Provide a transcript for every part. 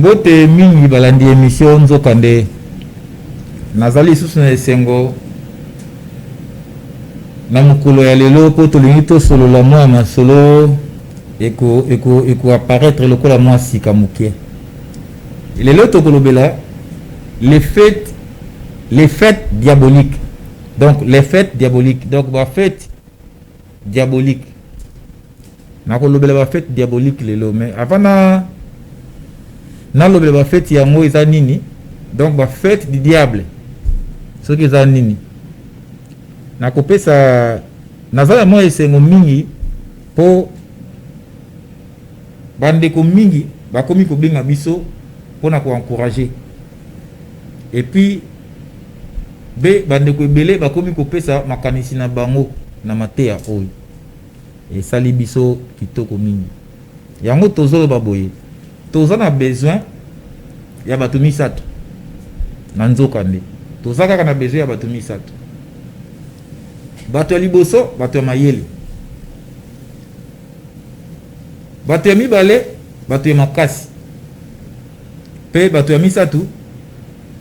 mbote mingi balandi émission nzokande nazali susu na esengo na mokolo ya lelo po tolingi tosolola mwa masolo eko apparaître lokola mwa sika moke lelo tokolobela les fêtes diaboliques. Donc les fêtes diaboliques. Donc ba fête diabolique nakolobela ba fête diabolique lelo, mais avant na lobela ba fête yango eza nini. Donc ba fête du diable soki eza nini nakopesa nazala mwa esengo mingi po bandeko mingi bakomi kobenga biso mpona koencourager, et puis bandeko ebele bakomi kopesa makanisi na bango na mateya oyo esali biso kitoko mingi. Yango tozoloba boye toza na besoin ya bato misato na nzokande. Toza kaka na besoin ya bato misato: bato ya liboso, bato ya mayele, bato ya mibale, bato ya makasi, pe bato ya misatu,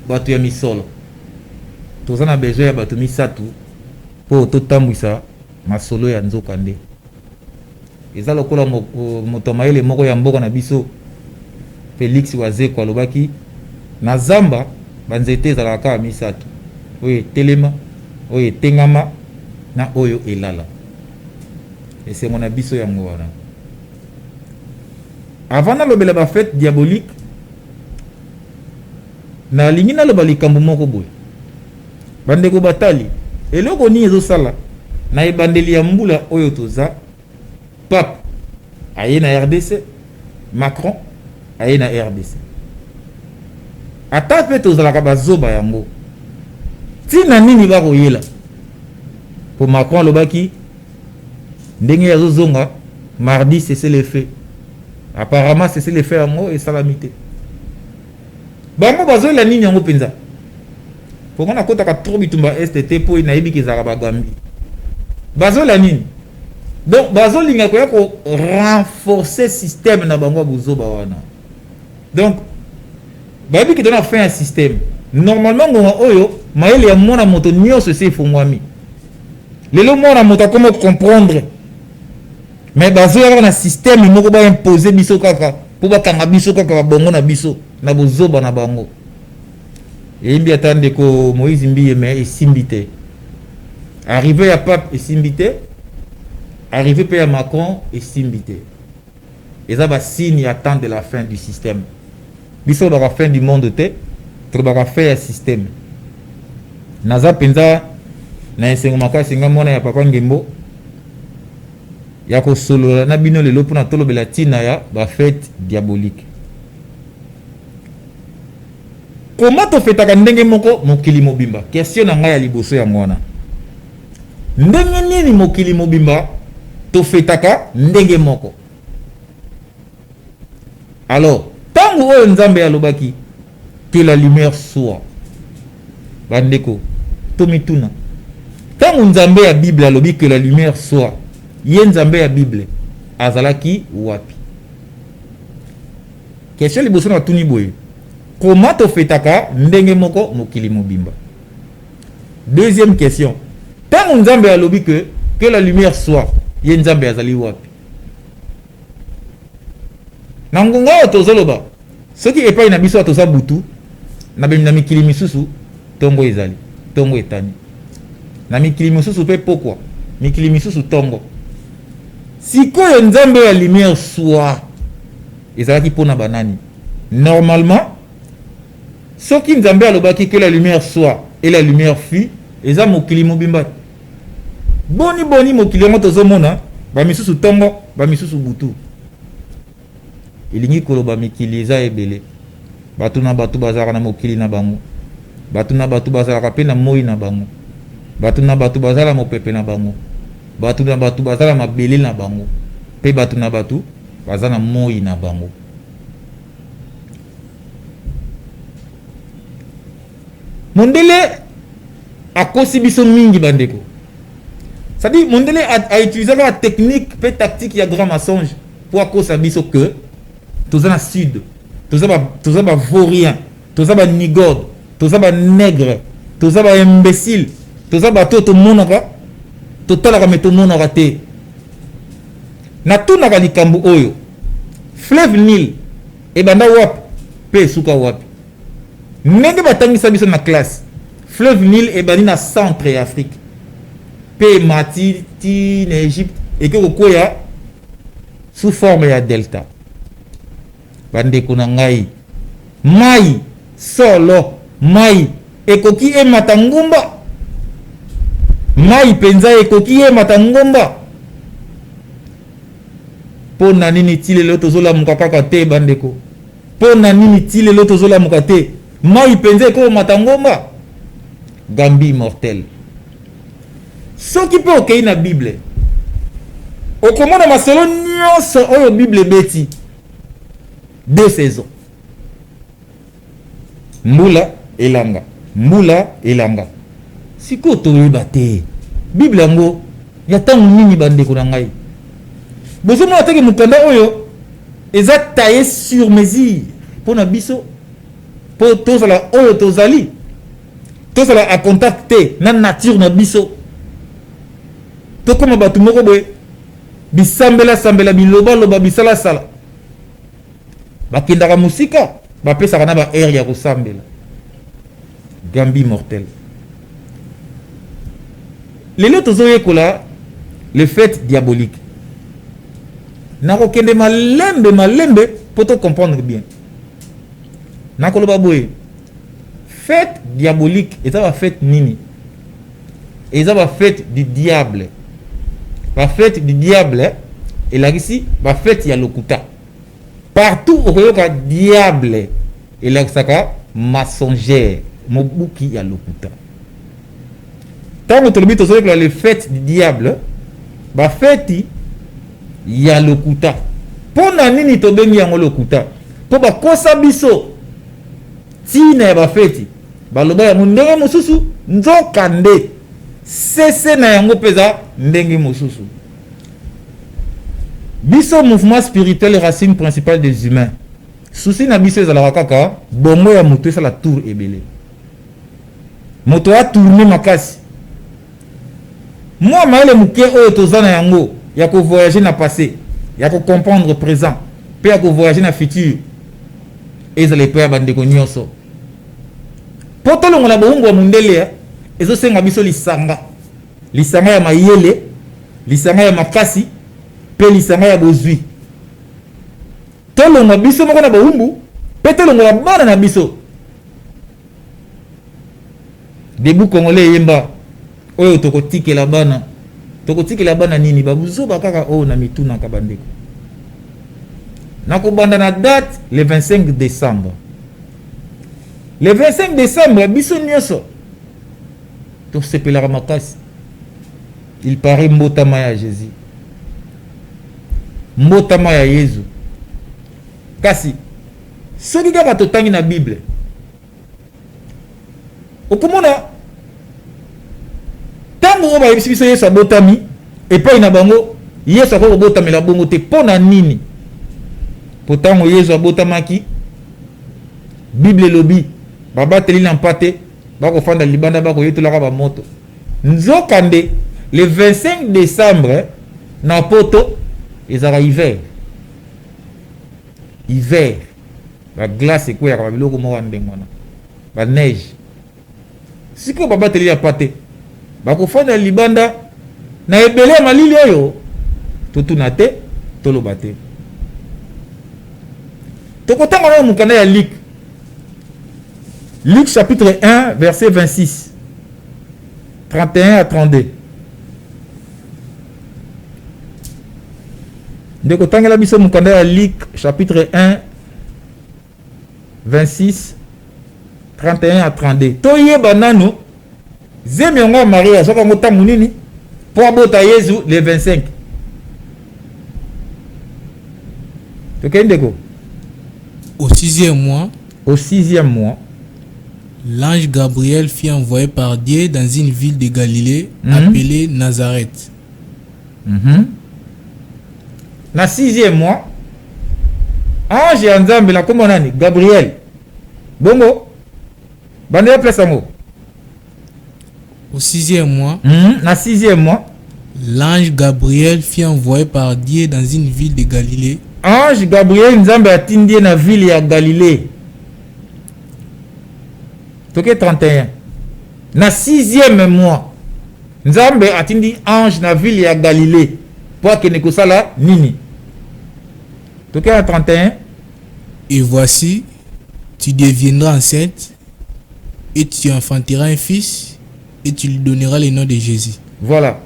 bato ya misolo. Toza na besoin ya bato misatu po totambwisa masolo ya nzokande. Eza lokola moto mayele moko ya mboka na biso Félix Wazeko alobaki na zamba banzete ezalaka misatu: oyo telema, oyo tengama, na oyo elala. Esengo na biso yango wana. Avant nalobela ba fête diabolique, na lingi naloba likambo moko boye. Bandeko batali eloko ni ezosala na ebandeli ya mbula oyo toza. Pape aye na RDC, Macron aye na RDC. Ata pe tozalaka bazoba yango tina nini bakoyela po Macron alobaki ndenge yazozonga mardi cessez les faits. Apparemment cessez les faits yango esalamite bango bazoyela nini yango penza po ngana kotaka trop bitumba STT po inayebi kezaka bagambi bazoyela nini. Donc bazolinga koya ko renforcer système na bango buzoba wana. Donc bayebi ki dona fin un système normalement ngonga oyo mayele ya mwana moto nyonso se fungwami lelo mwana moto akomo comprendre, mais bazoya na système moko ba imposer biso kaka po bakanga biso kaka bongo na biso na buzoba na bango. Eyimbi atande ko Moïse Mbiye mais esimbite arrivé ya pape esimbite, arrivé pe ya Macron esimbite. Eza ba signe attend de la fin du système. Biso ba fin du monde te to ba fin système. Naza penza na esengo makasi nga mona ya papa Ngembo ya ko solo na bino lelo pona tolobela tina ya ba fête diabolique. Comment to fetaka ndenge moko mokili mobimba? Question na ngai ya liboso ya ngona. Ndenge nini mokili mobimba to fetaka ndenge moko? Alors, tangu oyo nzambe alobaki que la lumière soit, bandeko tomituna tangu nzambe ya Bible alobi que la lumière soit, ye nzambe ya Bible azalaki wapi? Question liboso na tuni boye: comment to fetaka ndenge moko mokili mobimba? Deuxième question: tangu nzambe alobi que la lumière soit, ye nzambe azali wapi? Na ngonga tozoloba soki epai na biso toza butu na bemina mikili misusu tongo ezali tongo etani na mikili misusu pe pokwa mikili misusu tongo. Sikoyo nzambe ya lumière soit ezalaki pona banani? Normalement soki nzambe alobaki que la lumière soit et la lumière fut, eza mokili mobimba. Boni mokili ngo tozomona ba misusu tongo ba misusu butu. Ilingi koloba mikili eza ebele. Batu na batu bazalaka na mokili na bango, batu na batu bazalaka pe na moi na bango, batu na batu bazala mopepe na bango, batu na batu bazala mabele na bango, pe batu na batu bazala moi na bango. Mondele akosi biso mingi bandeko. C'est-à-dire Mondele a utilisé la technique pe tactique ya grand mensonge pour akosa biso que toza na sud, tout ça va vaurien, tout ça va nigode, tout ça va nègre, tout ça va imbécile, tout ça va tout monaka, tout la meto monaka te. Na tout na likambu oyo. Fleuve Nil et banda wap pe suka wap. Ndenge batangisa biso na classe. Fleuve Nil et bani na centre Afrique. Pe mati ti na Égypte et que koya sous forme ya delta. Bande kuna ngai. Mai solo mai ekoki e matangumba. Mai penza ekoki e matangumba. Pona nini tile lo tozola mukakaka te bandeko. Pona nini tile lo tozola mukate. Mai penza eko matangomba. Gambi mortel. Soki pe okei na Bible. Okomona masolo nyonso oyo Bible beti. 2 saisons. Mbula elanga. Mbula elanga. Siko toyeba te. Bible yango ya tangu nini bandeko na ngai. Bozomo atake mukanda oyo eza taillé sur mesure pour na biso pour tozala oyo tozali tozala a contacter na nature na biso to koma batu moko boye bisambela sambela biloba loba bisala sala bakendaka musika bapesaka na ba air ya kosambela. Gambi mortel. Lelo tozoyekola le fait diabolique. Nakokende malembe pour te comprendre bien. Nakoloba boye. Fête diabolique et ça va fête nini. Et ça va fête du diable. La fête du diable et là ici va fête ya lokuta. Partout au koyoka diable et là saka mensongère mobuki ya lokuta. Tant que tolobi to soyek la fête du diable va fête ya lokuta. Pona nini to bengi yango lokuta? Po ba kosa biso tina ba feti baloba ya ndenge mosusu nzokande sese na yango peza ndenge mosusu. Biso mouvement spirituel racine principale des humains. Souci na biso ezala kaka bongo ya moto esa la tour ebele. Moto a tourner makasi. Moi maele muke oyo tozana yango ya ko voyager na passé, ya ko comprendre présent, pe ya ko voyager na futur. Ezala pe ya bandeko nyonso. Potolo ngona bongo wa mundele ezo senga biso lisanga. Lisanga ya mayele, lisanga ya makasi, pe lisanga ya bozwi. Tolo ngona biso moko na boumbu, pe tolo ngona bana na biso. Debu Congolais yemba oyo tokotike la bana. Tokotike la bana nini babuzo bakaka o na mituna ka bandeko. Nakobanda na date le 25 décembre. Le 25 décembre biso nyonso to sepelaka makasi. Il paraît mbotama ya Jésus. Mbotama ya Yesu. Kasi soki kaka totangi na Bible. Okomona tango oba yebisi biso Yesu abotami epai na bango Yesu akoko botamela bongo te pona nini. Po tango Yesu abotamaki Bible lobi babateli na mpate bakofanda libanda bakoyetolaka bamoto. Nzokande le 25 décembre na poto ezaka hiver. Hiver ba glace ekweyaka babiloko moko ndenge wana ba neige. Siko babateli ya pate bakofanda libanda na ebele malili oyo totuna te toloba te. Tokotanga na mukanda ya Luc chapitre 1 verset 26 31 à 32. Ndeko tangela biso mukanda ya Luc chapitre 1 26 31 à 32. Toyeba nano zemi yonga Maria soka ngota munini po abota Yesu le 25. Tokendeko au 6e mois. Au 6e mois, l'ange Gabriel fut envoyé par Dieu dans une ville de Galilée appelée Nazareth. Na 6e mois, ange ya nzambe na kombo nani Gabriel bongo bande ya place yango Au 6e mois, na 6e mois l'ange Gabriel fut envoyé par Dieu dans une ville de Galilée. Ange Gabriel nzambe atindi na ville ya Galilée. Toke 31. Na 6e mois nzambe atindi ange na ville ya Galilée pour que nekosala nini. Toke 31. Et voici, tu deviendras enceinte et tu enfanteras un fils et tu lui donneras le nom de Jésus. Voilà.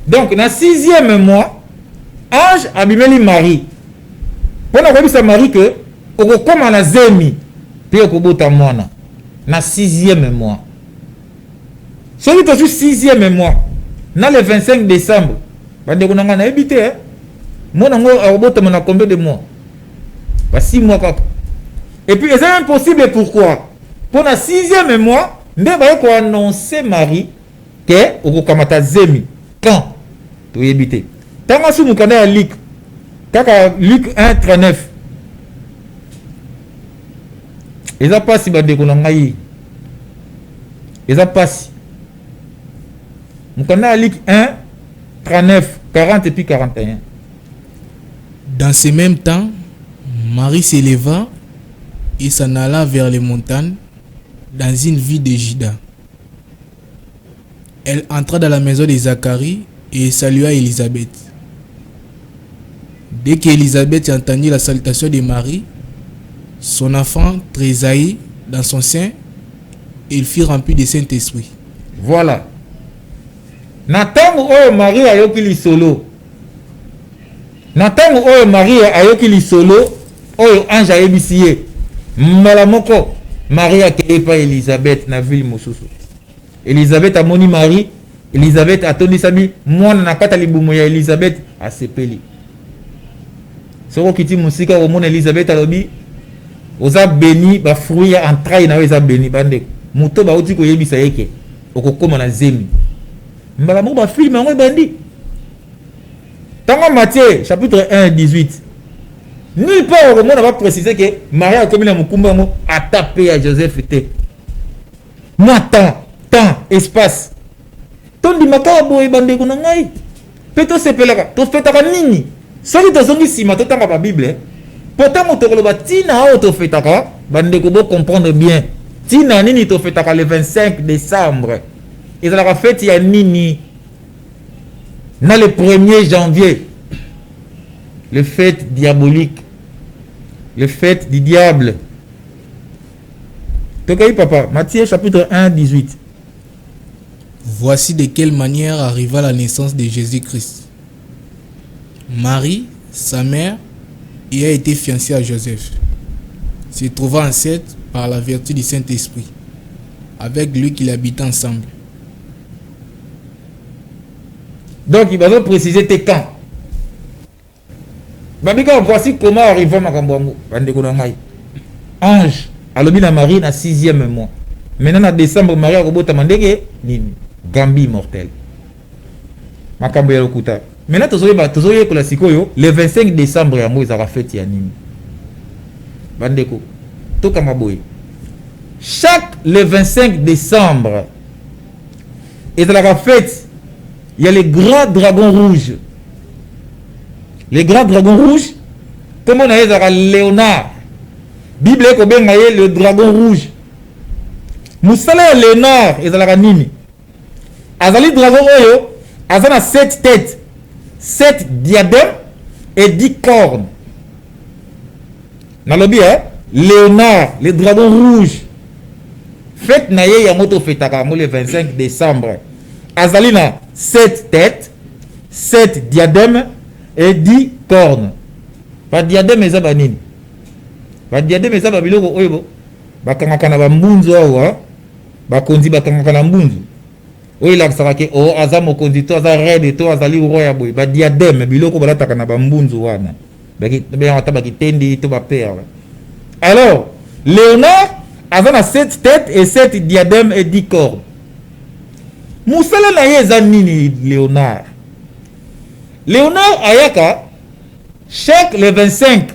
Donc na 6e mois ange abimeli Marie. Pona kobisa Marie que okokoma na zemi pe okobota mwana na 6e mois. Celui qui est 6e mois na le 25 décembre bande konanga na ebité hein. Mwana ngo okobota na combien de mois? Pas 6 mois kaka. Et puis c'est impossible pourquoi? Pour na 6e mois nde ba ko annoncer Marie que okokamata zemi quand to ebité. Tanga su mukanda ya Luc kaka Luc 1:39. Eza pasi bandeko na ngai. Eza pasi. Mukanda Luc 1:39, 40 et puis 41. Dans ce même temps, Marie s'éleva et s'en alla vers les montagnes dans une ville de Juda. Elle entra dans la maison de Zacharie et salua Élisabeth. Dès qu'Élisabeth entendit la salutation de Marie, son enfant tressaillit dans son sein et il fut rempli de Saint-Esprit. Voilà. Natango oyo Marie ayoki lisolo. Natango oyo Marie ayoki lisolo oyo ange ayebisi ye. Mbala moko Marie akeye pa Élisabeth na ville mosusu. Élisabeth amoni Marie, Élisabeth atondisa bi mwana na kata libumu ya Élisabeth asepeli. Soko kiti musika omona Élisabeth alobi oza béni ba fruit ya entraille na oza béni bande. Muto ba oti ko yebisa yeke okokoma na zemi. Mbala mo ba film yango bandi. Tango Matthieu chapitre 1:18. Nulle part on va préciser que Marie a commis na mukumba ngo atapé à Joseph était. Moi temps espace. Tondi makabo e bande ko ngai. Peto sepelaka, to fetaka nini? Soki tozongi sima totanga ba Bible. Pourtant moto ko loba tina o to fetaka, bande ko bo comprendre bien. Tina nini to fetaka le 25 décembre. Et ça la fête ya nini? Na le 1er janvier. Le fête diabolique. Le fête du diable. Tokai papa, Matthieu chapitre 1:18. Voici de quelle manière arriva la naissance de Jésus-Christ. Marie, sa mère, y a été fiancée à Joseph, se trouvant enceinte par la vertu du Saint-Esprit, avec lui qu'il habitait ensemble. Donc il va préciser tes quand. Babika, voici comment arriva Makambouango. Ange, alobi na Marie na 6e mois. Maintenant en décembre, Marie a robota mandeke nini? Gambi mortel. Makambo ya lokuta. Maintenant tozoye ko la sikoyo le 25 décembre yango ezaka fête ya nini? Bandeko. Toka maboye. Chaque le 25 décembre ezaka fête, il y a les grands dragons rouges. Les grands dragons rouges, comment on a ezaka Léonard. Bible ko benga ye le dragon rouge. Musala Léonard ezaka nini? Azali dragon oyo azana 7 têtes, 7 diadèmes et 10 cornes. Nalobi Léonard, le dragon rouge. Fête na ye ya moto fetaka le 25 décembre. Azali na 7 têtes, 7 diadèmes et 10 cornes. Ba diadème eza ba nini? Ba diadème eza ba biloko oyo bakangaka na ba mbunzu awa. Ba konzi bakangaka na mbunzu. Oyo la sarake o aza mokonzi to aza reine to azali roi ya boy. Ba diadème biloko balataka na ba mbunzu wana. Baki ata bakitendi to ba père. Alors, Léonard a 7 têtes et 7 diadèmes et 10 cornes. Moussala na ye eza nini Léonard? Léonard ayaka chaque le 25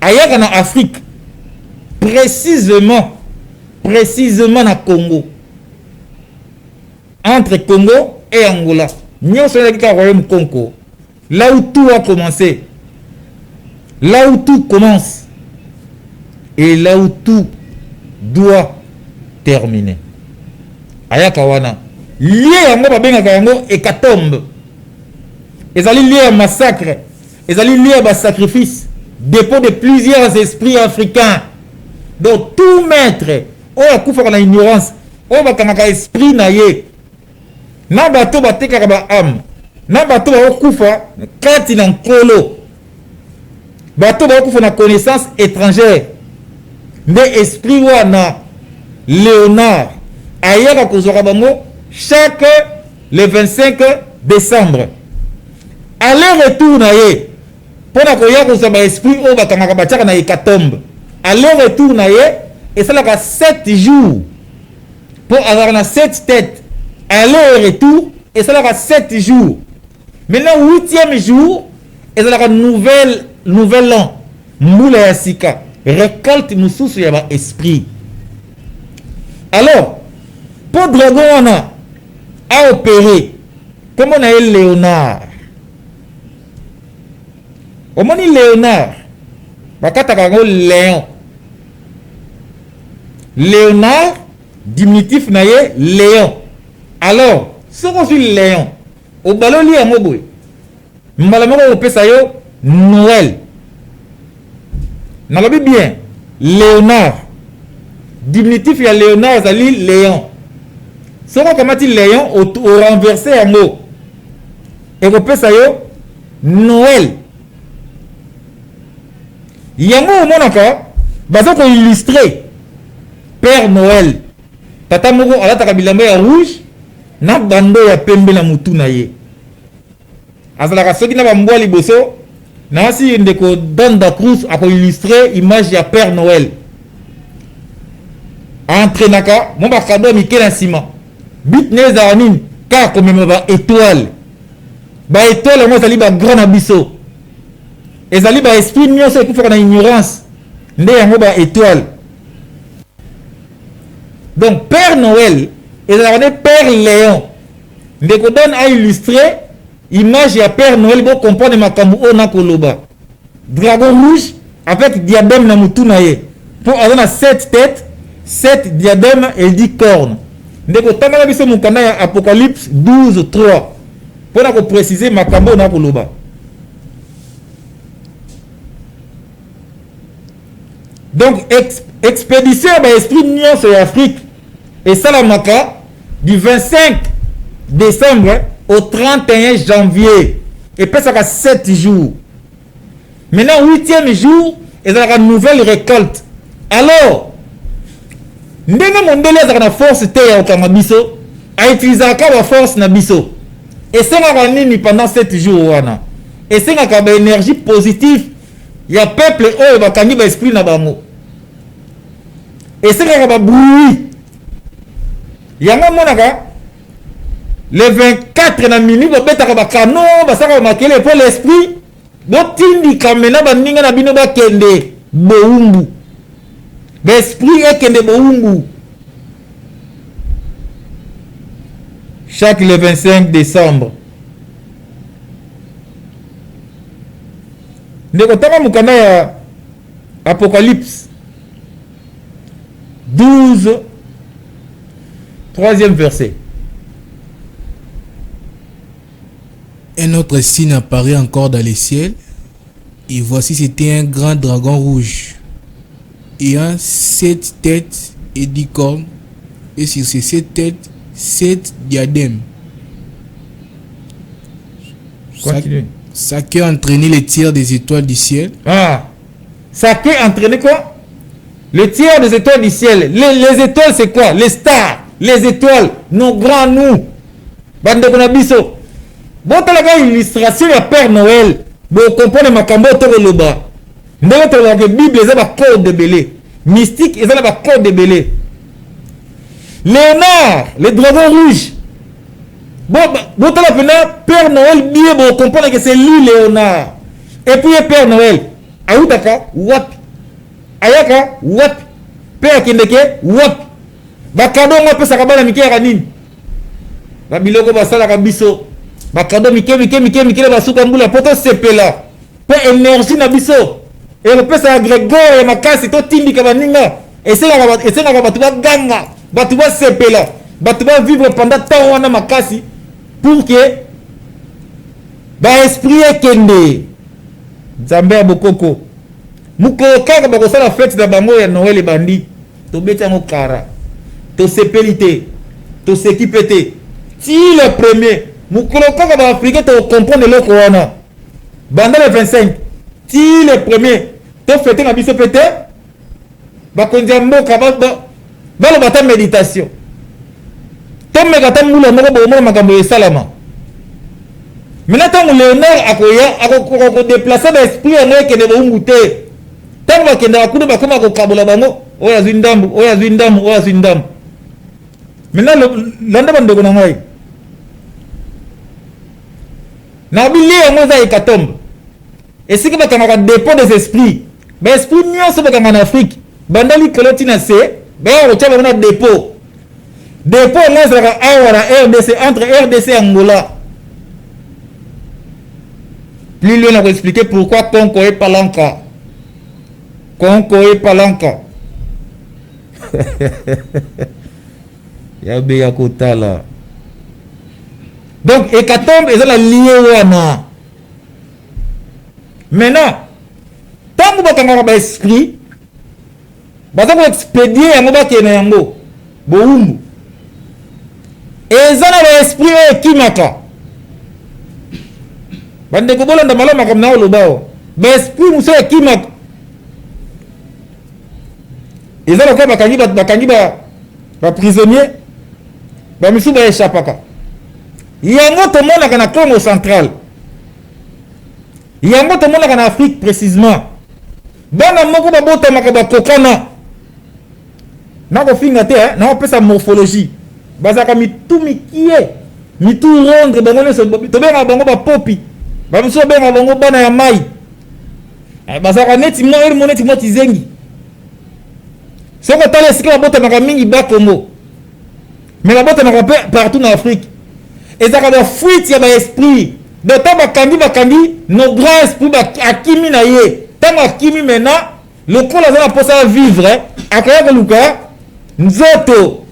ayaka na Afrique, précisément na Congo, entre Congo et Angola, nyonso na kika royaume Congo, là où tout a commencé, là où tout commence et là où tout doit terminer. Ayaka wana lié yango babengaka yango hécatombe, ezali lié à massacre, ezali lié à sacrifice, dépôt de plusieurs esprits africains. Donc tout maître oyo akufaka na ignorance, oyo bakangaka esprit na ye, na bato batekaka ba âme, na bato bakokufa kati na nkolo, bato bakokufa na connaissance étrangère, nde esprit wana Léonard ayaka kozwaka bango chaque le 25 décembre. Aller-retour na ye pona koya kozwa ba esprit oyo bakangaka batiaka na hécatombe. Aller-retour na ye esalaka 7 jours pour avoir na 7 têtes. Aller-retour esalaka 7 jours. Maintenant 8e jour esalaka nouvel an, mbula ya sika, récolte mususu ya ba esprit. Alors pour dragon wana a opéré comme on a Léonard. Omoni Léonard bakataka ngo Léon. Léonard diminutif na ye Léon. Alors ce qu'on dit Léon au baloli ya moboy mbala moko opesa yo Noël. Nalobi bien Léonard diminutif ya Léonard ezali Léon. Ce qu'on kamati Léon au renversé ya mot et opesa yo Noël. Yango omonaka baza ko illustrer Père Noël. Tata moko alataka bilamba ya rouge na bando ya pembe na mutu na ye. Azalaka soki na bambwa liboso na si ndeko Donda Cruz ako illustrer image ya Père Noël. Entrenaka mon ba cadeau mike na sima. Bit neza nini ka komema ba étoile. Ba étoile mo sali ba grand abisso. Ezali ba esprit nyonso ekufaka na ignorance nde yango ba étoile. Donc Père Noël ezalaka Père Léon ndeko donne a illustrer image ya Père Noël pour comprendre makambo o na koloba. Dragon rouge avec diadème na mutu na ye pour avoir 7 têtes, 7 diadèmes et 10 cornes. Ndeko tanga biso mukanda ya Apocalypse 12:3 pour na ko préciser makambo na koloba. Donc expédition ba esprit nyonso ya Afrique et salamaka du 25 décembre au 31 janvier et puis ça 7 jours. Maintenant 8e jour et ça une nouvelle récolte. Alors ndenge mondele za na force te ya okanga biso a utiliser ka force na biso et ça va nini pendant 7 jours wana et ça ka ba énergie positive ya peuple oyo bakangi ba esprit na bango et ça ka ba bruit yango monaka le 24 na minuit bobetaka ba canon basaka makele pour l'esprit botindi kamena baninga na bino bakende boumbu l'esprit ekende boumbu chaque le 25 décembre. Ndeko tanga mukanda ya Apocalypse 12 3e verset. Un autre signe apparaît encore dans les ciels, et voici c'était un grand dragon rouge, ayant 7 têtes et 10 cornes, et sur ces 7 têtes, 7 diadèmes. Continue. Ça qui a entraîné les tiers des étoiles du ciel. Ah, ça qui a entraîné quoi? Le tiers des étoiles du ciel. Les étoiles c'est quoi? Les stars, les étoiles, nos grands nous. Bande konabiso. Bon talaga illustration ya Père Noël. Bon comprendre makambo to loba. Ndeko to la Bible eza ba code de belé. Mystique eza ba code de belé. Léonard, le dragon rouge. Bon talaga Père Noël bien bon comprendre que c'est lui Léonard. Et puis Père Noël autaka wapi ayaka wapi pe akendeke wapi bakado ngo pesaka bana mikera nini babiloko basalaka biso bakado mike basuka mbula poto sepela pe énergie na biso epesa Grégoire ya makasi to tindika baninga esengaka bato baganga bato basepela bato bavivre pendant temps wana makasi pour que baesprit ekende nzambe ya bokoko mokolo kaka bakosala fete na bango ya Noël ebandi tobeti yango kara tosepeli te tosekipe te ti le premier mokolo kaka baafrikain tocomprendre eloko wana banda le 25 ti le premier tofete na biso pete bakonzi ya mboka baloba ta méditation tomeka ta mbula moko bomona makambo esalama maintenant ntango Léonard akoya akodeplace baesprit yango ekende boumbu te ntango bakendaka kuna bakoma kokabola bango oyo azwi ndambu oyo azwi ndambu oyo azwi ndambu maintenant landa bandeko na ngai na bili yango eza hécatombe esika bakangaka dépôt des esprits baesprit nyonso bakanga na Afrique banda likolo ntina se baya kotya bango na dépôt yango ezalaka awa na RDC entre RDC et Angola. Plus loin, on va expliquer pourquoi Congo et Palanca. Congo et Palanca. Yabe yakota là. Donc, hécatombe, ils ont la liée. Maintenant, tant que vous avez un esprit, vous avez expédié un mot qui est yango. Boum. Et ils ont l'esprit qui maka. Bande ko bolanda malama comme na olobao ba esprit muso ya kimak ezala ko bakangi ba prisonnier ba misu ba échappaka yango to mona kana Congo central yango to mona kana Afrique précisément bana moko ba bota makaba kokana na ko finga te na pesa morphologie bazaka mitumikie mitu rondre bango so to benga bango ba popi bamiso benga bango bana ya mai bazaka neti mo neti mo tizengi soko tala sika bota maka mingi ba Congo mais la bota maka partout en Afrique ezaka ba fuite ya ba esprit de temps bakandi nos grands esprits ba akimi na ye tama akimi maintenant le ko la zona posa vivre akaya ko luka nzoto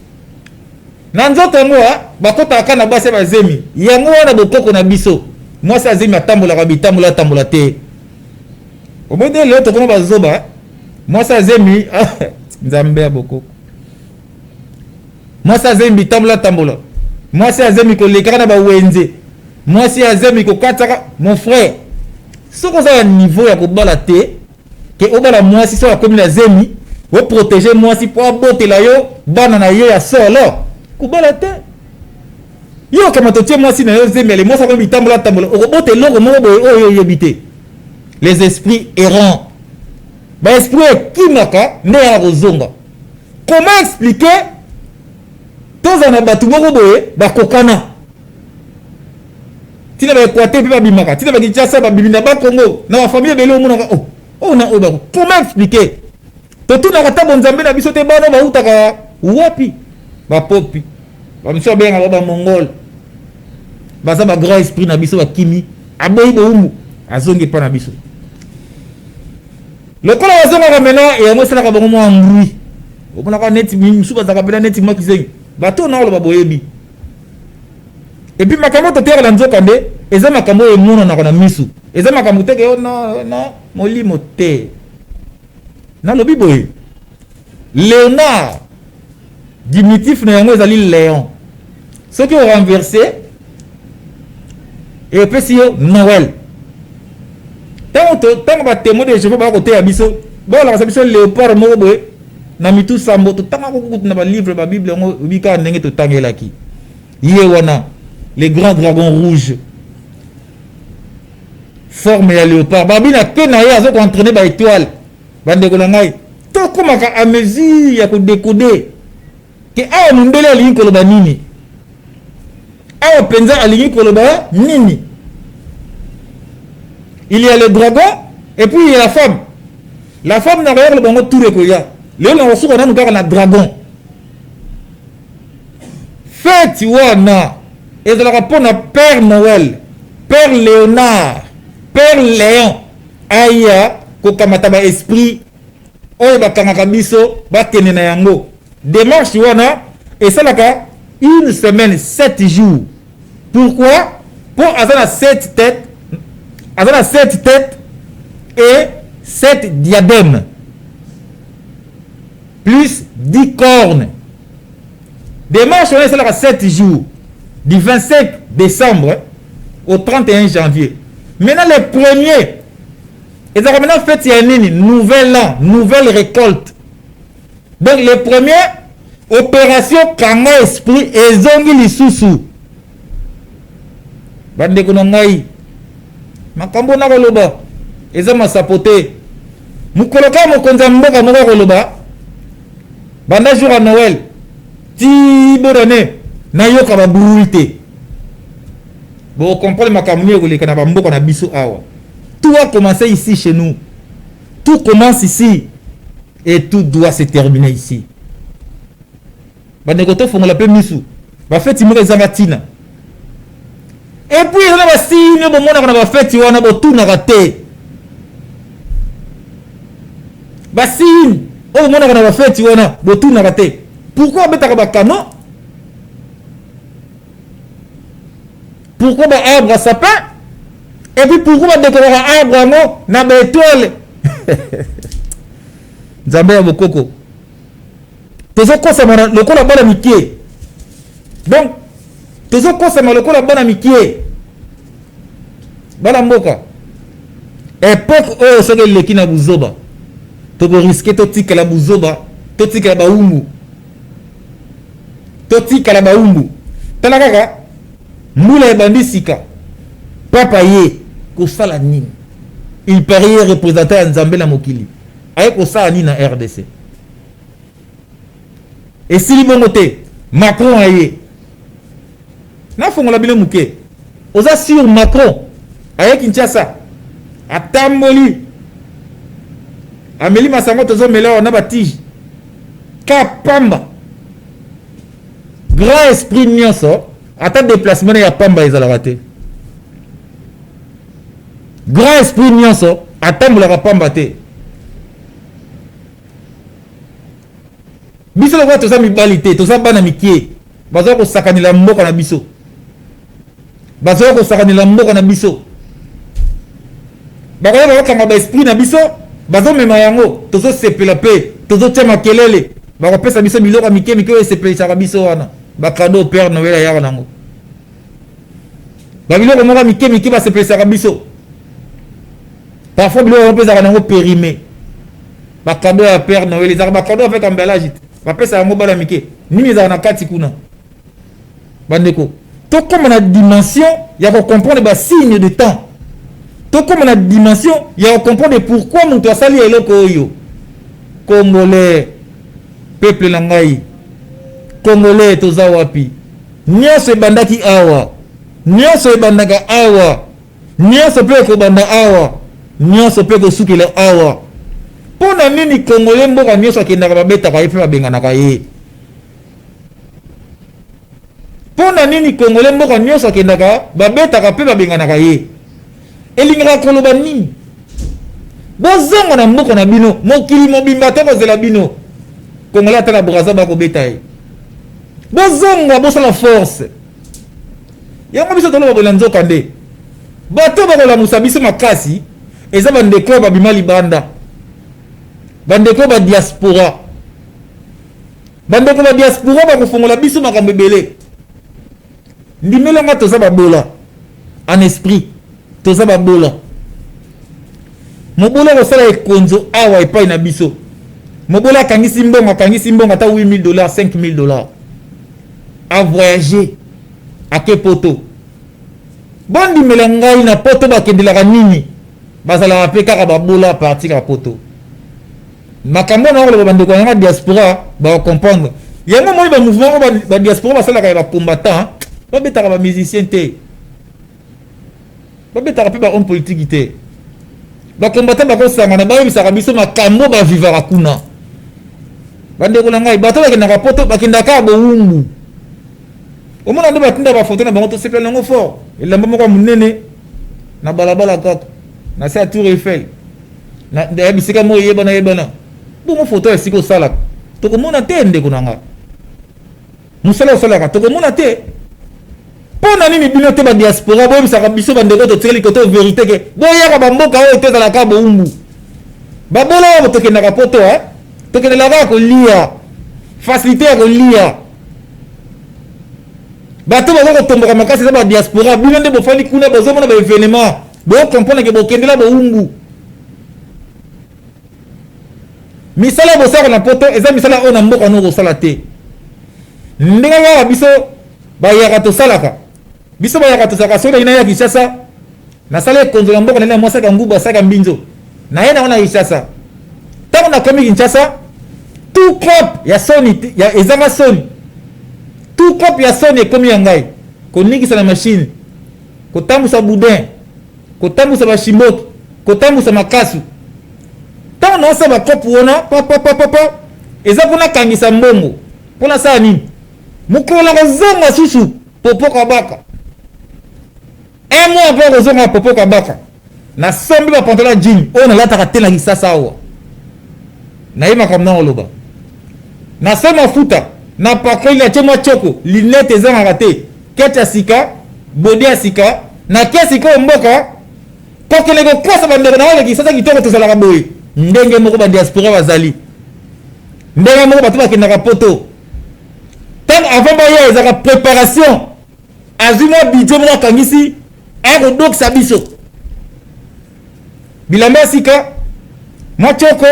na nzoto ngo bakota kana base ba zemi yango wana bokoko na biso moi ça zemi atambola kabitambola tambola te au moins de l'autre comment bazoba moi ça zemi nzambe ya bokoko moi ça zemi tambola moi ça zemi ko lekana ba wenze moi ça zemi ko kataka mon frère ce qu'on a un niveau ya ko bala te que obala moi si so comme la zemi o protéger moi si pour botter la yo bana na yo ya solo ko bala te yo kama totie moi si na yo zemele moi ça ko bitambola o bote loko mo boy o yo yebite les esprits errants ba esprit kimaka ne ya rozonga comment expliquer tous en batu moko boye ba kokana tina ba Équateur pe ba bimaka tina ba Kinshasa ba bibina ba Congo na ba famille belo mona na ba comment expliquer to tuna kata bonzambe na biso te bana ba utaka wapi ba popi ba mso benga ba mongol baza ba grand esprit na biso ba kimi aboyi boumbu azongi pa na biso lokola bazonga ka mena et moi sala ka bango mo ambrui omona ka neti msuba za ka bela neti mo kizengi bato na oloba boyebi et puis makambo to tere la nzoka nde eza makambo e mono na kona misu eza makambo teke yo na molimo te na lobi boye Léonard diminutif na yango ezali Léon ceux qui ont renversé et puis si yo Noël tant ba témoin de Jéhovah ba côté ya biso ba la biso léopard mo boye na mitu sambo to tanga ko na ba livre ba Bible ngo bika ndenge to tangelaki yé wana les grands dragons rouges forme ya léopard babina ke na ye azo ko entraîner ba étoile bande ko ngai to komaka à mesure ya ko décoder ke awa mundele alingi koloba nini awa penza alingi koloba nini. Il y a le dragon et puis il y a la femme. la femme n'a rien le bon tour de Koya. Le on reçoit on a un dragon. Fête wana et de la rapport à Père Noël, Père Léonard, Père Léon, aya ko kamata ba esprit oyo bakangaka biso bakende na yango. Démarche wana et ça là une semaine 7 jours. Pourquoi? Pour avoir 7 têtes, avoir 7 têtes et 7 diadèmes plus 10 cornes. Démarche on est là 7 jours du 25 décembre au 31 janvier. Maintenant les premiers et ça maintenant fait il y a une nouvel an, nouvelle récolte. Donc les premiers opération kanga esprit et zongi lisusu. Bande ko ngai makambo na koloba eza masapote mukoloka mokonza mboka moko koloba banda jour à Noël ti borone na yoka ba buruite bon comprendre makambo ko lekana ba mboka na biso awa. Tout a commencé ici chez nous, tout commence ici et tout doit se terminer ici. Bande ko to fongola pe misu ba feti mo ezamatina. Et puis il y a des signes bon on a fait tu on a tout na raté. Ba signe oh mon on a fait tu on a tout na raté. Pourquoi betaka ba canon? Pourquoi ba arbre à sapin? Et puis pourquoi ba décorer arbre non na ba étoile? Nzambe ya bokoko. Tozo kosama lokola bana mikie. Donc tozo kosama lokola bana mikie. Bana mboka. Époque oyo soki leki na buzoba. Toko risquer totika la buzoba, totika la baumbu. Totika la baumbu. Tala kaka mula ebandisika. Papa ye kosala nini? Il paraît représentant Nzambe na mokili. Aye kosala nini na RDC. Et si libongo te Macron aye. Na fongola bile muke. Oza sur Macron aye Kinshasa. Atamboli. Ameli masango tozo mela na batige. Kapamba. Grand esprit nyonso ata déplacement ya pamba ezala te. Grand esprit nyonso atambola pamba te. Biso lokwa toza mibali te, toza bana mikie. Bazo ko sakanila mboka na biso. Bazo ko sakanila mboka na biso. Bakoya bakanga ba esprit na biso, bazo mema yango, tozo sepela pe, tozo tia makelele. Bako pesa biso biloko mikie mikie sepelisa biso wana. Ba cadeau Père Noël ya nango. Ba biloko moko mikie mikie ba sepelisa biso. Parfois biloko pesa nango périmé. Ba cadeau ya Père Noël, les ba cadeau avec emballage. Ba pesa yango bala mikie. Nini za na kati kuna. Bandeko. To comme na dimension, ya ko comprendre ba signe de temps. To comme na dimension, ya ko comprendre pourquoi mutu asali eloko oyo. Congolais, peuple na ngai. Congolais toza wapi? Nyonso ebandaki awa. Nyonso ebandaka awa. Nyonso pe ko banda awa. Nyonso pe ko sukela awa. Pona nini Congolais mboka nyonso akendaka babetaka ye pe babenganaka ye? Pona nini Congolais mboka nyonso akendaka babetaka pe babenganaka ye? Elingaka koloba nini? Bozonga na mboka na bino, mokili mobimba te kozela bino. Congolais atala Braza bakobeta ye. Bozonga bosala force. Yango biso tolo babola nzoka nde. Bato bakolamusa biso makasi eza bandeko babima libanda. Bandeko ba diaspora. Bandeko ba diaspora bakofongola biso makambo ebele. Ndimela nga toza babola en esprit. Toza babola. Mobola kosala ekonzo awa epai na biso. Mobola akangisi mbongo ata $8,000, $5,000. À voyager à Kepoto. Bondi melangai na poto bakendelaka nini? Bazala pe kaka babola partir à poto. Makambo na ko bandeko na diaspora ba comprendre. Yango moi ba mouvement ba diaspora basala ka ba combattant, ba betaka ba musicien te. Ba betaka pe ba homme politique te. bakombata bakosangana bayebisaka biso makambo bavivaka kuna bandeko na ngai bato bakendaka poto bakendaka bowumbu omona nde batinda bafoto na bango tosepela nango fort elamba moko ya monene na balabala kaka na se ya Tour Eiffel na bisika moko yebana bongo foto esika osalaka tokomona te ndeko na ngai mosala osalaka tokomona te mpo na nini bino te badiaspora boyebisaka biso bandeko totikeli kote verité ke boyaka bamboka oyo te ezalaka bowumbu babola oyo tokendaka poto tokendelaka ya kolia facilité ya kolia bato baza kotomboka makasi eza badiaspora bino nde bofandi kuna bozomona baévénement bokomprendre ke bokendela bowumbu misala bosala na poto eza misala oyo na mboka no kosala te ndenge kaka biso bayaka tosalaka biso bayaka tosalaka soki naina ya Kinshasa nasala ekonzo ya mboka na mwasaka ngubu asaka mbinzo naye nango na Kinshasa ntango nakomi Kinshasa tout crop ya soni ya ezanga soni tout crop ya soni ekomi ya ngai koningisa na machine kotambusa boudin kotambusa bashimboki kotambusa makasu ntango naosa bakopu wana papapapapa eza mpona kangisa mbongo mpona sala nini mokolo kozonga susu popo kabaka un mois après kozonga popo kabaka nasombi bapantalon ya jini oyo nalataka te na Kisasa awa nayebaka mna oloba nasombi mafuta na pakoli atie mwa choko linete ezangaka te kete ya sika bode ya sika na ke sika oyo mboka kokende kokosa bandeko na oyo Kisasa kitoko tozalaka boye ndenge moko badiaspora bazali ndenge moko bato bakendaka poto ntango avant baya ezaka préparation azwi mwa budget moko akangisi akodokisa biso bilamba ya sika mwa choko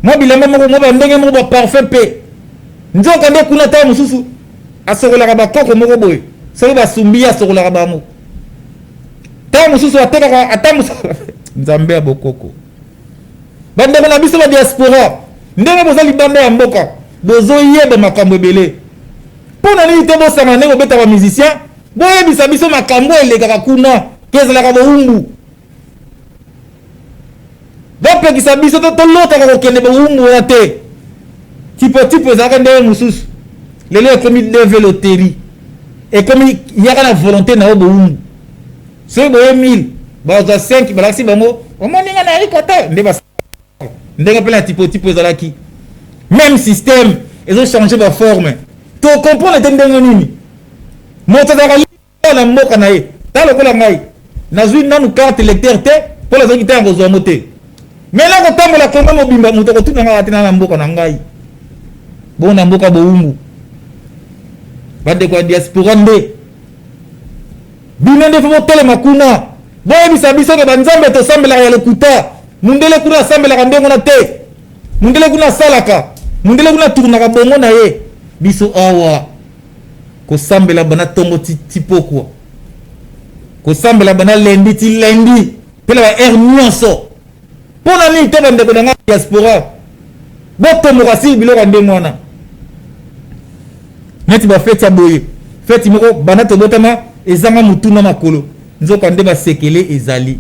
mwa bilamba moko mwa bandenge moko baparfum mpe nzoka nde kuna ntango mosusu asokolaka bakoko moko boye soki basumbi asokolaka bango ntango mosusu atekaka ata nzambe ya bokoko bandeko na biso badiaspora ndenge boza libanda ya mboka bozoyeba makambo ebele mpo na nini te bosanga ndenge obeta bamusicien boyebisa biso makambo elekaka kuna ke ezalaka bowumbu bopekisa biso tolotaka kokende bowumbu wana te tipo ezalaka ndenge mosusu lelo ekomi leve loterie ekomi yaka na volonté na yo bowumbu soki boye 1000 bazwa 5 balakisi bango omoninga na yiko te nde ndenge mpe na tipo ezalaki même système ezochange baforme tokomprendre te ndenge nini moto azalaka na mboka na ye ta lokola ngai nazwi nanu carte lecteur te mpo nazalaki te ya kozwa mo te mai na kotambola kongo mobimba moto akotuna ngai atena na mboka na ngai bongo na mboka bowumbu bandeko ya diaspora nde bino nde fo botelema kuna boyebisa biso ke banzambe tosambelaka ya lokuta mundele kuna asambelaka ndenge wana te mundele kuna asalaka mundele kuna aturnaka bongo na ye biso awa kosambela bana tongo ti pokwa kosambela bana lendi ti lendi mpe na baheure nyonso mpo na nini te bandeko na ngai diaspora botomboka sili biloko ya ndenge wana neti bafeti ya boye feti moko banda tobotama ezanga motuna makolo nzoka nde basekele ezali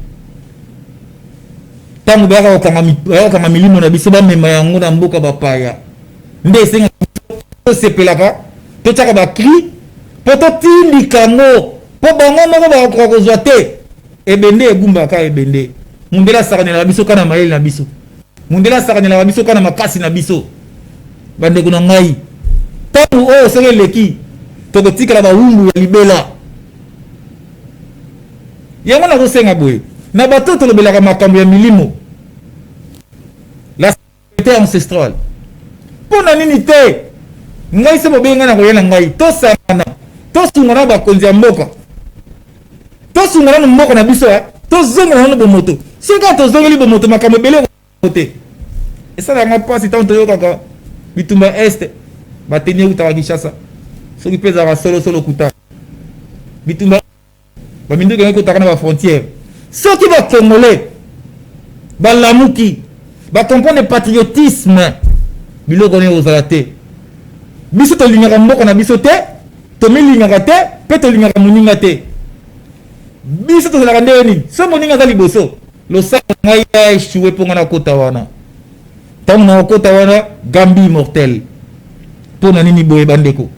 ntango bayaka kokanga milimo na biso bamema yango na mboka bapaya nde esenga tosepelaka totiaka bakri mpo totindika yango mpo bango moko bakoka kozwa te ebende egumbaka ebende mundele asakanelaka biso kana mayele na biso mundele asakanelaka biso kana makasi na biso bandeko na ngai ntango oyo soki eleki tokotikala bawumbu ya libela yango nakosenga boye na bato tolobelaka makambo ya milimo la sécurité ancestrale mpo na nini te ngai se bobenga na koyela ngai tosangana tosungana bakonzi ya mboka tosungana na mboka na biso tozongana na bomoto soki tozongeli bomoto makambo ebele te esalanga mpasi ntango toyokaka bitumba este bateni ekutaka Kinshasa soki mpe ezalaka solosolo kuta bitumba baminduki ekutaka na bafrontière soki bakongolais balamuki bakomprendre patriotisme biloko nini kozala te biso tolingaka mboka na biso te tomilingaka te mpe tolingaka moninga te biso tozalaka ndenge nini so moninga aza liboso le sang ngai a échoué pour na kota wana tant na kota wana Gambie immortel pour na nini boye bandeko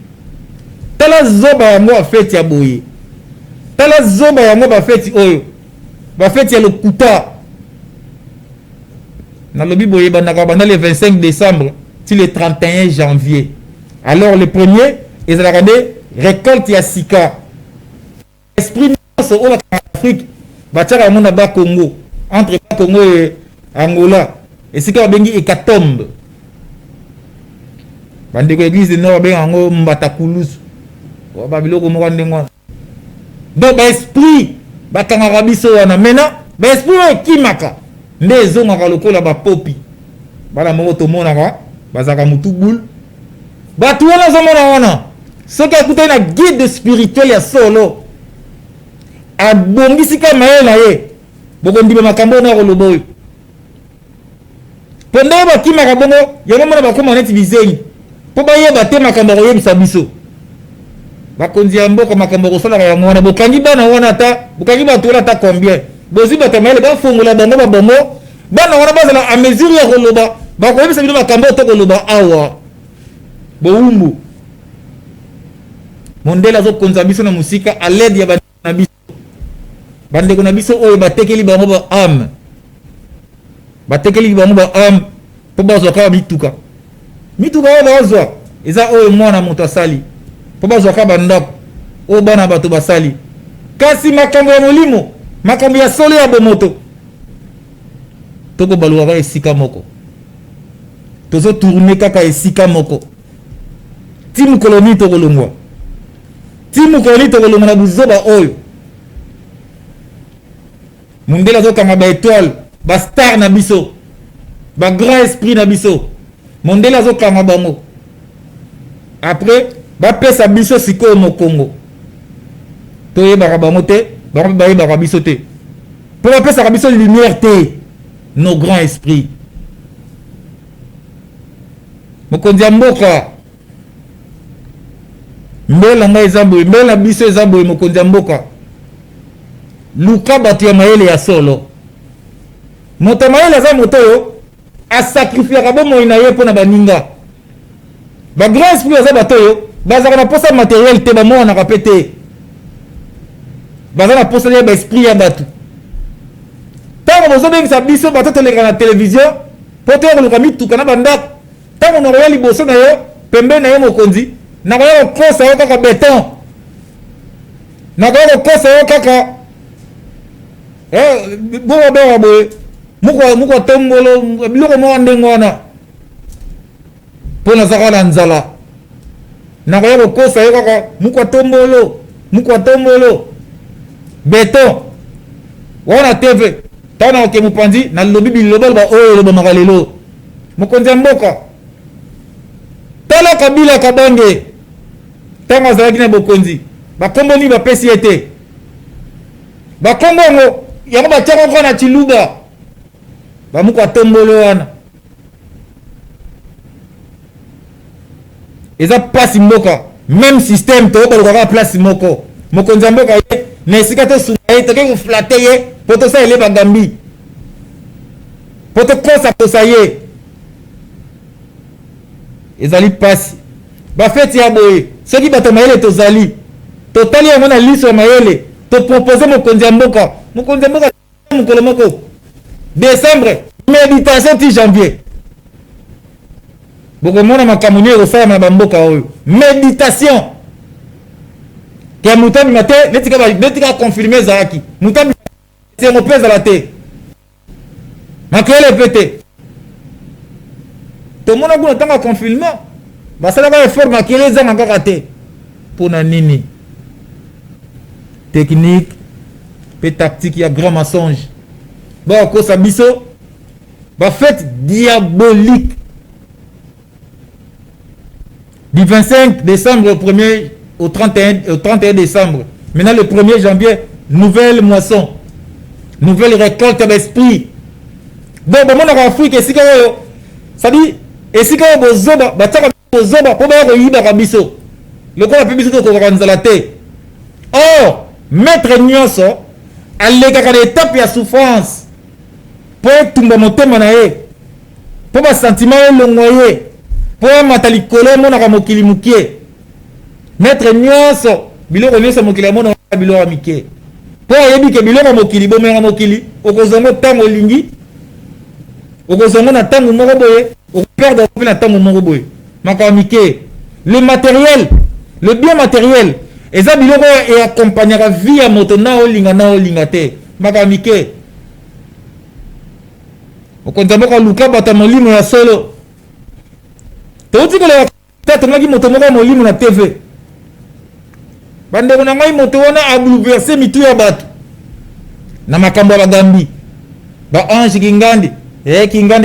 tala zoba yango afeti ya boye tala zoba yango bafeti oyo bafeti ya lokuta na lobi boye bandaka banda le 25 décembre till le 31 janvier alors le premier ils ont regardé récolte ya sika esprit nyonso oyo bakanga Afrique batiaka yango na ba Congo entre ba Congo et Angola esika babengi hécatombe bandeko église de nord babenga yango mbatakulusu babiloko moko ndenge wana donc baesprit bakangaka biso wana maintenant baesprit oyo ekimaka nde ezongaka lokola bapopi bana moko tomonaka bazalaka mutu bule bato wana ozomona wana soki akutani na guide spirituel ya solo abongisi ka mayele na ye bokondima makambo na koloba oyo mpo nde bakimaka bongo yango mona bakoma neti bizengi mpo bayeba te makambo akoyebisa biso bakonzi ya mboka makambo akosalaka yango wana bokangi bana wana ata bokangi bato wana ata combien bozwi bato mayele bafongola bango babongo bana wana bazala a mesure ya koloba bakoyebisa bino makambo to koloba awa bowumbu mondele azokonza biso na musika a l'aide ya bandeko na biso bandeko na biso oyo batekeli bango ba ame batekeli bango ba ame mpo bazwa kaka mituka oyo bazwa eza oyo mwana moto asali mpo bazwa kaka bandako oyo bana bato basali kasi makambo ya molimo makambo ya solo ya bomoto tokobalukaka esika moko tozotourne kaka esika moko ti mokolo nini tokolongwa ti mokolo nini tokolongwa na buzoba oyo mundele azokanga baétoile bastar na biso bagrand esprit na biso mondele azokanga bango après bapesa biso sikoyo mokongo toyebaka bango te bango mpe bayebaka biso te mpo bapesaka biso lumière te nos grands esprits mokonzi ya mboka mbela ngai eza boye mbela biso eza boye mokonzi ya mboka luka bato ya mayele ya solo moto mayele aza moto oyo asacrifiaka bomoi na ye mpo na baninga bagrand esprit aza bato oyo bazalaka na posa materiel te bamonanaka mpe te baza na posa ya baesprit ya bato ntango bozobengisa biso bato toleka na televizio mpo toya koluka mituka na bandako ntango nakoya liboso na yo pembeni na yo mokonzi nakoya kokosa yo kaka beton nakoya kokosa yo kaka bobabenga boye moko tombolo biloko moko ndenge wana mpo nazaka na nzala nakoya kokosa yo kaka moko tombolo beton wana tv ntango nakoke mopanzi nalobi bilobaloba oyo elobamaka lelo mokonzi ya mboka tala kabila kabange ntango azalaki na bokonzi bakombo nini bapesi ye te bakombo yango yango batiaka kaka na chiluba bamuku atombolo wana eza place mboka même système toyobalukaka place moko mokonzi ya mboka ye na esika tosunga ye toke koflate ye mpo tosalele bagambi mpo tokosa ye ezali pasi bafeti ya boye soki bato mayele tozali totali yango na liso ya mayele topropose mokonzi ya mboka mokolo moko décembre méditation ti janvier bokomona makambo nini ekosala na bamboka oyo méditation ke moto abima te netika confirme ezalaki moto abima sengo mpe ezala te makele mpe te tomona kuna ntango ya confinement basalaka effort makele ezanga kaka te mpo na nini technique mpe tactique ya grand mensonge bakokosa biso bafete diabolique du 25 décembre au 1er au 31 décembre maintenant le 1er janvier nouvelle moisson nouvelle récolte d'esprit donc bamonaka afrique esika oyo c'est-à-dire esika oyo bozoba batiaka bozoba mpo baya koyibaka biso lokola mpe biso tokokaka nzala te or maître nyonso alekaka na étape ya souffrance po etumba motema na ye po basentiment elongo ye po amata likolo emonaka mokili mokie maître nyonso biloko nyonso mokili amonaka biloko ya mike po ayebi ke biloko ya mokili bomenga mokili okozongo ntango olingi okozongo na ntango moko boye okoperdre mpe na ntango moko boye makambo mike le matériel le bien matériel eza biloko eaccompagnaka vie ya moto na olinga te makambo mike okonza moko luka bato ya molimo ya solo touti kolela tatongaki moto moko ya molimo na tv bandeko na ngai moto wana abouleverse mitu ya bato na makambo ya bagambi baange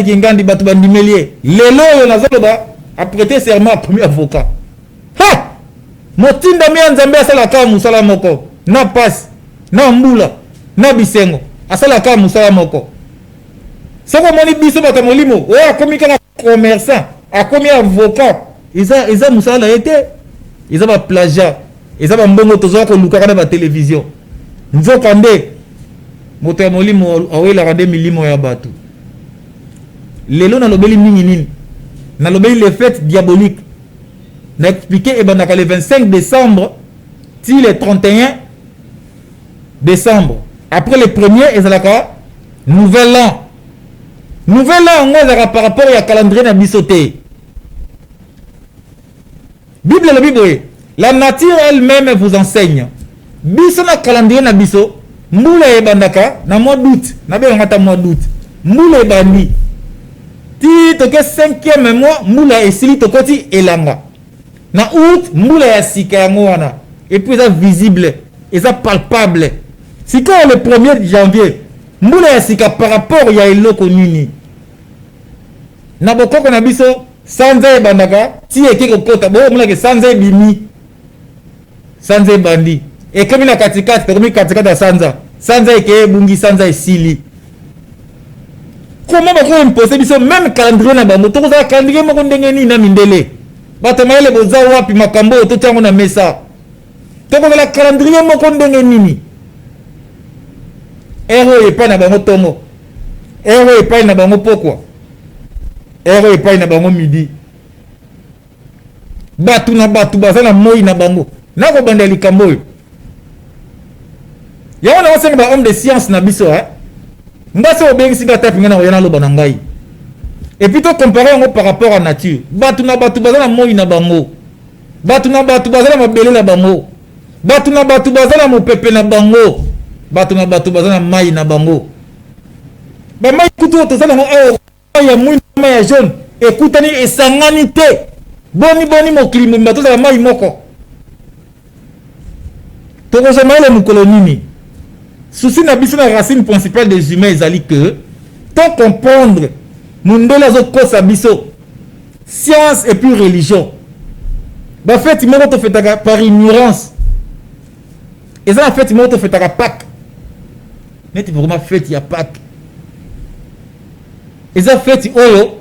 kingandi bato bandimeli ye lelo oyo nazoloba aprêter serment ya premier avocat ha motindami ya nzambe asalaka mosala moko na pasi na mbula na bisengo asalaka mosala moko soki omoni biso bato ya molimo oyo akomi kaka commerçant akomi avocat eza mosala ye te eza baplagiat eza bambongo tozwaka kolukaka na batelevizio nzoka nde moto ya molimo awelaka nde milimo ya bato lelo nalobeli mingi nini nalobeli les fêtes diaboliques na expliqué ebandaka le 25 décembre ti le 31 décembre après le premier ezalaka nouvel an yango ezalaka par rapport ya calendrier na biso te bible elobi boye la nature elle-même vous enseigne biso na calendrier na biso mbula ebandaka na mois d'août nabengaka ta mois d'août mbula ebandi ti toke 5e mois mbula esili tokoti elanga na août mbula ya sika yango wana et puis eza visible eza palpable sikoyo le 1er janvier mbula ya sika par rapport ya eloko nini na bokoko na biso sanza ebandaka ti eke kokota boyomonake sanza ebimi sanza ebandi ekomi na katikati tokomi katikati ya sanza eke ebungi sanza esili comment bako impose biso même calendrier na bango tokozala calendrier moko ndenge nini na mindele bato mayele boza wapi makambo oyo totiango na mesa tokozala calendrier moko ndenge nini ere oyo epai na bango ntongo ere oyo epai na bango pokwa ere oyo epai na bango midi bato na bato baza na moi na bango nakobanda likambo oyo yango na osenga ba homme de science na biso ngasi obengisi nga tapi nga na oya naloba na ngai et puis to comparer yango par rapport à nature bato na bato baza na moi na bango bato na bato baza na mabele na bango bato na bato baza na mopepe na bango bato na bato baza na mai na bango bamai kutu oyo toza nango awa ya mwindu mai ya jaune ekutani esangani te boni mokili mobimba tozala mai moko tokozoma ele mokolo nini souci na biso na racine principale des humains ezali que to comprendre mundele azokosa biso science et puis religion bafeti moko tofetaka par ignorance eza na feti moko tofetaka Pâques neti vraiment feti ya Pâques eza feti oyo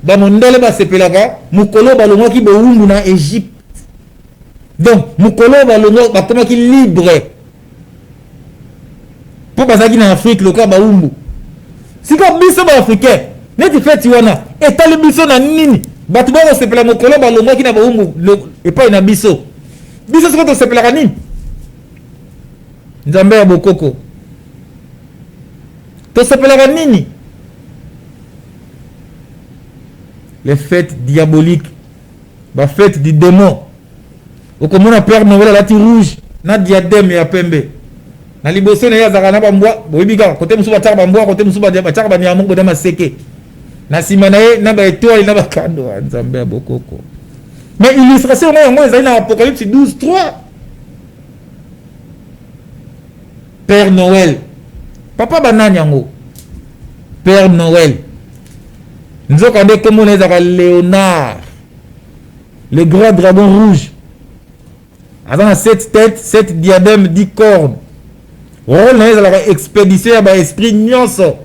bamondele basepelaka mokolo balongwaki bowumbu na Égypte donc mokolo balongwa bakomaki libre po bazalaki na Afrique loka bawumbu sika biso baafricain neti feti wana etali biso na nini bato bakosepela mokolo balongwaki na bawumbu epai na biso siko tosepelaka nini nzambe ya bokoko tosepelaka nini les fêtes diaboliques bafête du démon okomona Père Noël alati rouge na diadème ya pembe na liboso na ye azalaka na bambwa boyebi kaka kote mosusu batiaka bambwa kote mosusu batiaka banyama moko na maseke na nsima na ye na baetoile na bakando ya nzambe ya bokoko mais illustration yango ezali na Apocalypse 12:3 Père Noël papa banani yango Père Noël nzoka nde kombo na ezalaka Léonard le grand dragon rouge aza na 7 têtes 7 diadèmes 10 cornes rôle na ye ezalaka expédition ya baesprit nyonso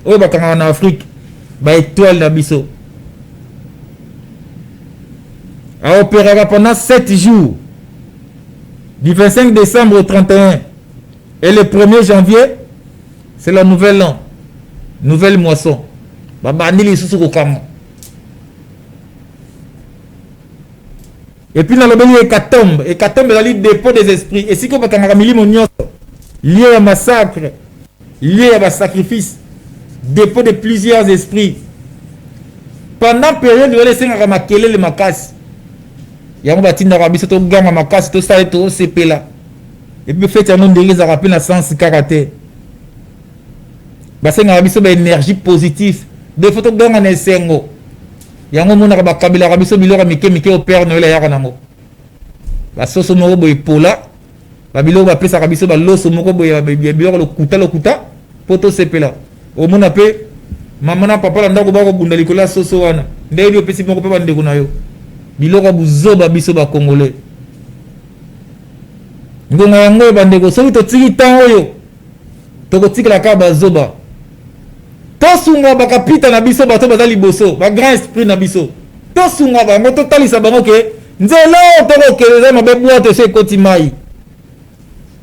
oyo bakangaka na Afrique baétoile na biso aopéraka pendant 7 jours du 25 décembre au 31 et le 1er janvier c'est la nouvelle an nouvelle moisson babandi lisusu kokama. Et puis dans le béni hécatombe ezali dépôt des esprits et si ko bakangaka milimo nyonso lié à massacre, lié à sacrifice, dépôt de plusieurs esprits pendant période de l'esengaka makelele makasi yango batindaka biso toganga makasi tosala tosepela et puis fete yango ndenge ezalaka mpe na sens karaté basengaka biso baénergie positive de fo toganga na esengo yango monaka bakabelaka biso biloko mike mike au père noel ayaka nango basoso moko boye epola babiloko bapesaka biso baloso moko boye biloko lokuta mpo tosepela omona mpe mama na papa na ndako bakobunda likolo ya soso wana ndenge opesi moko mpe bandeko na yo biloko buzoba biso bakongole ngonga yango bandeko soki totiki ntango oyo tokotikela kaka bazoba tosunga bakapita na biso bato baza liboso bagrand esprit na biso tosunga bango totalisa bango ke nzela tokokele eza mabe bwato eso ekoti mai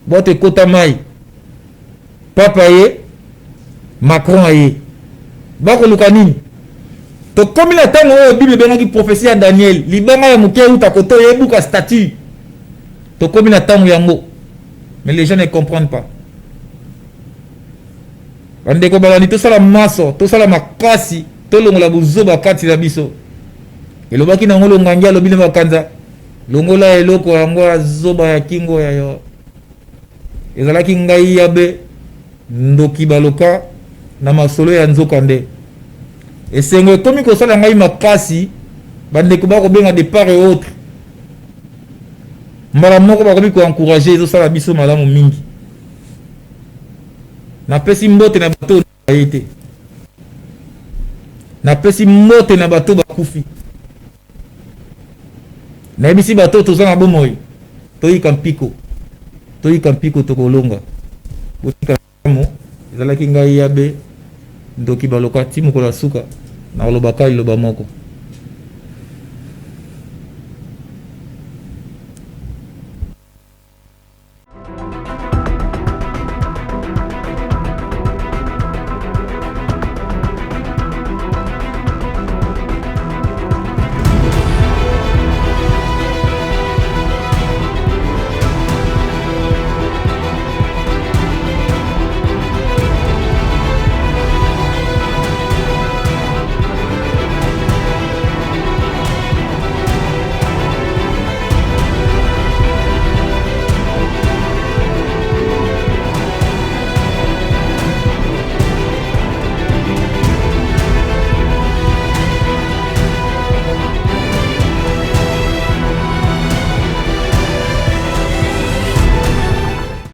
bwato ekota mai papa ye Macron aye bakoluka nini tokomi na ntango oyo bible ebengaki prophétie ya Daniel libanga ya moke euta koto yebuka statut tokomi na ntango yango mais les gens ne comprennent pas bandeko balandi tosala maso tosala makasi tolongola buzoba kati na biso elobaki nango longangi alobi na bakanza longola eloko yango ya zoba ya kingo ya yo ezalaki ngai yabe ndoki baloka na masolo ya nzoka nde esengo ekomi kosala ngai makasi bandeko bakobenga de part et autre mbala moko bakomi koencourage ezosala biso malamu mingi napesi mbote na bato baye te napesi mbote na bato bakufi nayebisi bato toza na bomoi toyika mpiko tokolonga botika mo ezalaki ngai yabe ndoki baloka ti mokolo ya suka na kolobaka liloba moko